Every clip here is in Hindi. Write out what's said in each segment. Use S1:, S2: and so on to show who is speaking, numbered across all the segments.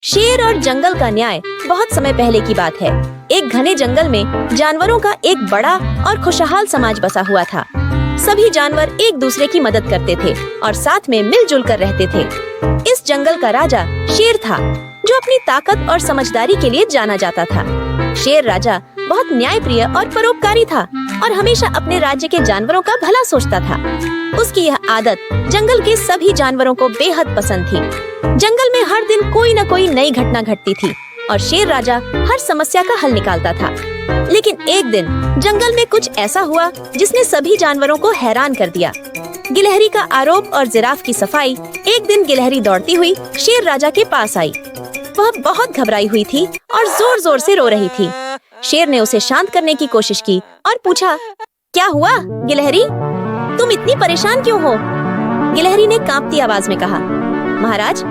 S1: शेर और जंगल का न्याय बहुत समय पहले की बात है। एक घने जंगल में जानवरों का एक बड़ा और खुशहाल समाज बसा हुआ था। सभी जानवर एक दूसरे की मदद करते थे और साथ में मिलजुल कर रहते थे। इस जंगल का राजा शेर था, जो अपनी ताकत और समझदारी के लिए जाना जाता था। शेर राजा बहुत न्यायप्रिय और परोपकारी था और हमेशा अपने राज्य के जानवरों का भला सोचता था। उसकी यह आदत जंगल के सभी जानवरों को बेहद पसंद थी। जंगल में हर दिन कोई न कोई नई घटना घटती थी और शेर राजा हर समस्या का हल निकालता था। लेकिन एक दिन जंगल में कुछ ऐसा हुआ जिसने सभी जानवरों को हैरान कर दिया। गिलहरी का आरोप और जिराफ की सफाई। एक दिन गिलहरी दौड़ती हुई शेर राजा के पास आई। वह बहुत घबराई हुई थी और जोर जोर से रो रही थी। शेर ने उसे शांत करने की कोशिश की और पूछा, क्या हुआ गिलहरी, तुम इतनी परेशान क्यों हो? गिलहरी ने कांपती आवाज में कहा, महाराज,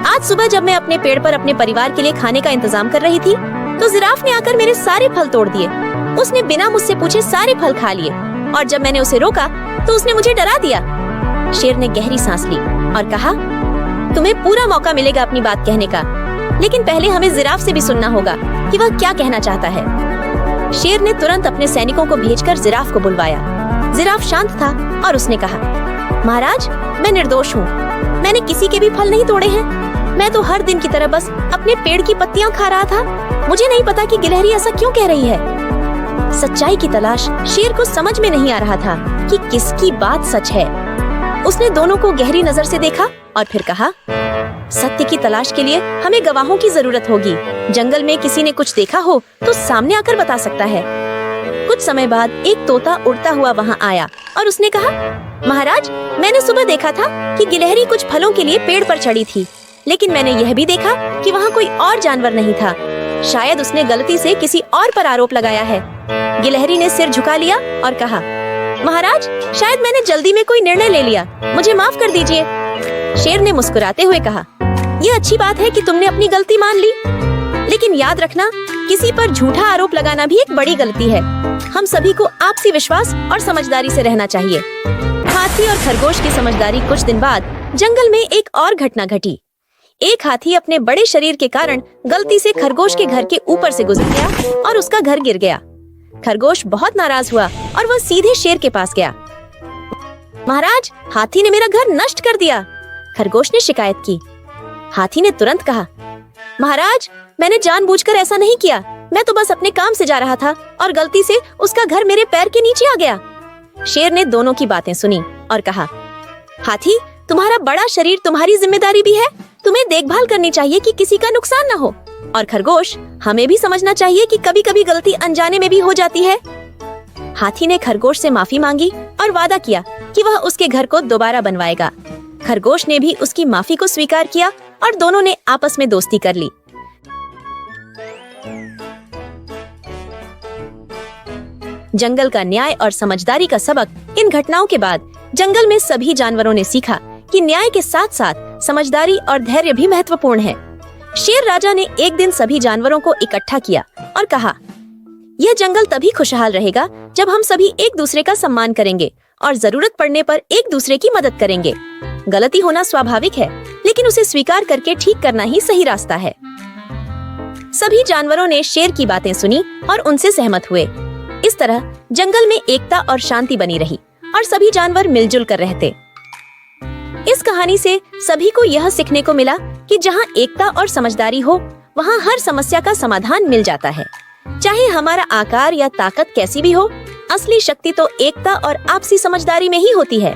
S1: आज सुबह जब मैं अपने पेड़ पर अपने परिवार के लिए खाने का इंतजाम कर रही थी, तो जिराफ ने आकर मेरे सारे फल तोड़ दिए। उसने बिना मुझसे पूछे सारे फल खा लिए और जब मैंने उसे रोका तो उसने मुझे डरा दिया। शेर ने गहरी सांस ली और कहा, तुम्हें पूरा मौका मिलेगा अपनी बात कहने का, लेकिन पहले हमें जिराफ से भी सुनना होगा कि वह क्या कहना चाहता है। शेर ने तुरंत अपने सैनिकों को भेजकर जिराफ को बुलवाया। जिराफ शांत था और उसने कहा, महाराज, मैं निर्दोष हूँ। मैंने किसी के भी फल नहीं तोड़े हैं। मैं तो हर दिन की तरह बस अपने पेड़ की पत्तियां खा रहा था। मुझे नहीं पता कि गिलहरी ऐसा क्यों कह रही है। सच्चाई की तलाश शेर को समझ में नहीं आ रहा था कि किसकी बात सच है। उसने दोनों को गहरी नजर से देखा और फिर कहा, सत्य की तलाश के लिए हमें गवाहों की जरूरत होगी। जंगल में किसी ने कुछ देखा हो तो सामने आकर बता सकता है। कुछ समय बाद एक तोता उड़ता हुआ वहाँ आया और उसने कहा, महाराज, मैंने सुबह देखा था कि गिलहरी कुछ फलों के लिए पेड़ पर चढ़ी थी, लेकिन मैंने यह भी देखा कि वहाँ कोई और जानवर नहीं था। शायद उसने गलती से किसी और पर आरोप लगाया है। गिलहरी ने सिर झुका लिया और कहा, महाराज, शायद मैंने जल्दी में कोई निर्णय ले लिया, मुझे माफ कर दीजिए। शेर ने मुस्कुराते हुए कहा, यह अच्छी बात है कि तुमने अपनी गलती मान ली, लेकिन याद रखना, किसी पर झूठा आरोप लगाना भी एक बड़ी गलती है। हम सभी को आपसी विश्वास और समझदारी से रहना चाहिए। हाथी और खरगोश की समझदारी। कुछ दिन बाद जंगल में एक और घटना घटी। एक हाथी अपने बड़े शरीर के कारण गलती से खरगोश के घर के ऊपर से गुजर गया और उसका घर गिर गया। खरगोश बहुत नाराज हुआ और वह सीधे शेर के पास गया। महाराज, हाथी ने मेरा घर नष्ट कर दिया, खरगोश ने शिकायत की। हाथी ने तुरंत कहा, महाराज, मैंने जानबूझकर ऐसा नहीं किया। मैं तो बस अपने काम से जा रहा था और गलती से उसका घर मेरे पैर के नीचे आ गया। शेर ने दोनों की बातें सुनी और कहा, हाथी, तुम्हारा बड़ा शरीर तुम्हारी जिम्मेदारी भी है। तुम्हें देखभाल करनी चाहिए कि किसी का नुकसान न हो। और खरगोश, हमें भी समझना चाहिए कि कभी कभी गलती अनजाने में भी हो जाती है। हाथी ने खरगोश से माफी मांगी और वादा किया कि वह उसके घर को दोबारा बनवाएगा। खरगोश ने भी उसकी माफी को स्वीकार किया और दोनों ने आपस में दोस्ती कर ली। जंगल का न्याय और समझदारी का सबक। इन घटनाओं के बाद जंगल में सभी जानवरों ने सीखा कि न्याय के साथ साथ समझदारी और धैर्य भी महत्वपूर्ण है। शेर राजा ने एक दिन सभी जानवरों को इकट्ठा किया और कहा, यह जंगल तभी खुशहाल रहेगा जब हम सभी एक दूसरे का सम्मान करेंगे और जरूरत पड़ने पर एक दूसरे की मदद करेंगे। गलती होना स्वाभाविक है, लेकिन उसे स्वीकार करके ठीक करना ही सही रास्ता है। सभी जानवरों ने शेर की बातें सुनी और उनसे सहमत हुए। इस तरह जंगल में एकता और शांति बनी रही और सभी जानवर मिलजुल कर रहते। इस कहानी से सभी को यह सीखने को मिला कि जहाँ एकता और समझदारी हो, वहाँ हर समस्या का समाधान मिल जाता है। चाहे हमारा आकार या ताकत कैसी भी हो, असली शक्ति तो एकता और आपसी समझदारी में ही होती है।